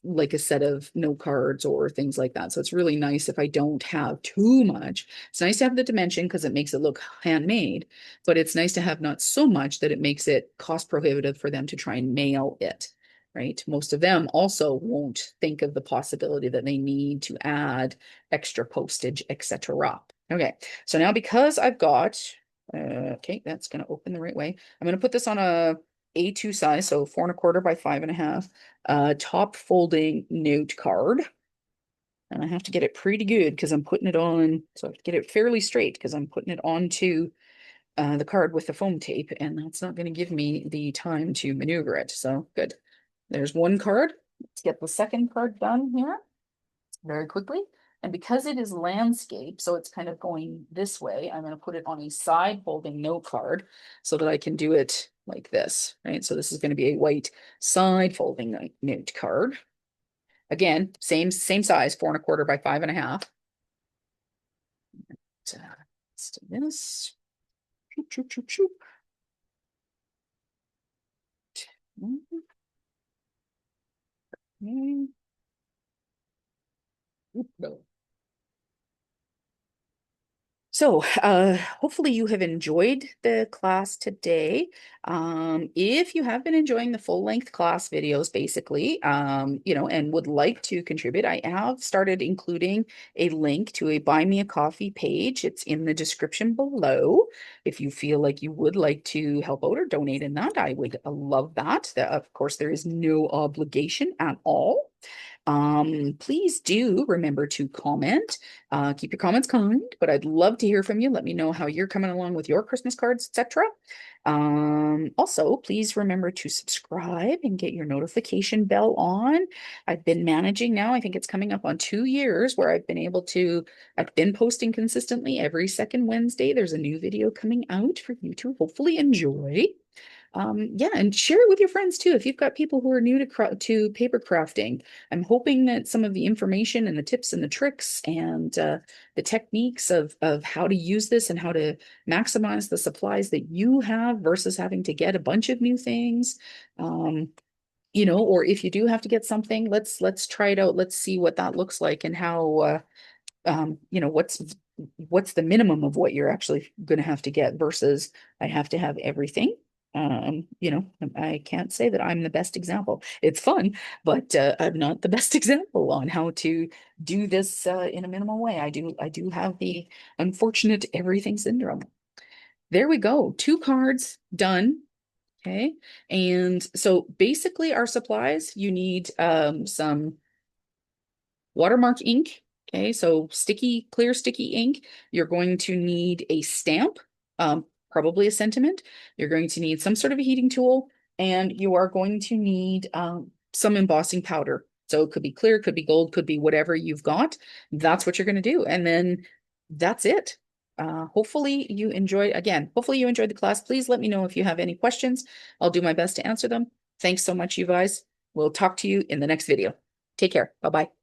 Speaker 1: like a set of note cards or things like that. So it's really nice if I don't have too much. It's nice to have the dimension because it makes it look handmade, but it's nice to have not so much that it makes it cost prohibitive for them to try and mail it, right? Most of them also won't think of the possibility that they need to add extra postage, etc. Okay, so now because I've got, okay, that's going to open the right way. I'm going to put this on a A2 size, so 4 1/4 by 5 1/2 top folding note card. And I have to get it pretty good because I'm putting it on, so I have to get it fairly straight because I'm putting it onto the card with the foam tape, and that's not going to give me the time to maneuver it. So good. There's one card. Let's get the second card done here very quickly. And because it is landscape, so it's kind of going this way, I'm going to put it on a side folding note card so that I can do it like this, right? So this is going to be a white side folding note card. Again, same size, 4¼ by 5½. Let's do this. Choop, choop, choop, choop. No. So, hopefully you have enjoyed the class today. If you have been enjoying the full length class videos, basically, and would like to contribute, I have started including a link to a Buy Me a Coffee page. It's in the description below. If you feel like you would like to help out or donate in that, I would love that. Of course, there is no obligation at all. Please do remember to comment. Keep your comments kind, but I'd love to hear from you. Let me know how you're coming along with your Christmas cards, etc. Also, please remember to subscribe and get your notification bell on. I've been managing now, I think it's coming up on 2 years where I've been posting consistently every second Wednesday. There's a new video coming out for you to hopefully enjoy. Yeah, and share it with your friends too. If you've got people who are new to paper crafting, I'm hoping that some of the information and the tips and the tricks and the techniques of how to use this and how to maximize the supplies that you have versus having to get a bunch of new things. Or if you do have to get something, let's try it out. Let's see what that looks like and how what's the minimum of what you're actually going to have to get versus I have to have everything. I can't say that I'm the best example. It's fun, but I'm not the best example on how to do this in a minimal way. I do have the unfortunate everything syndrome. There we go. 2 cards done. Okay. And so basically our supplies, you need some Watermark ink. Okay, so clear sticky ink. You're going to need a stamp, probably a sentiment. You're going to need some sort of a heating tool, and you are going to need some embossing powder. So it could be clear, could be gold, could be whatever you've got. That's what you're going to do. And then that's it. Hopefully you enjoyed the class. Please let me know if you have any questions. I'll do my best to answer them. Thanks so much, you guys. We'll talk to you in the next video. Take care. Bye-bye.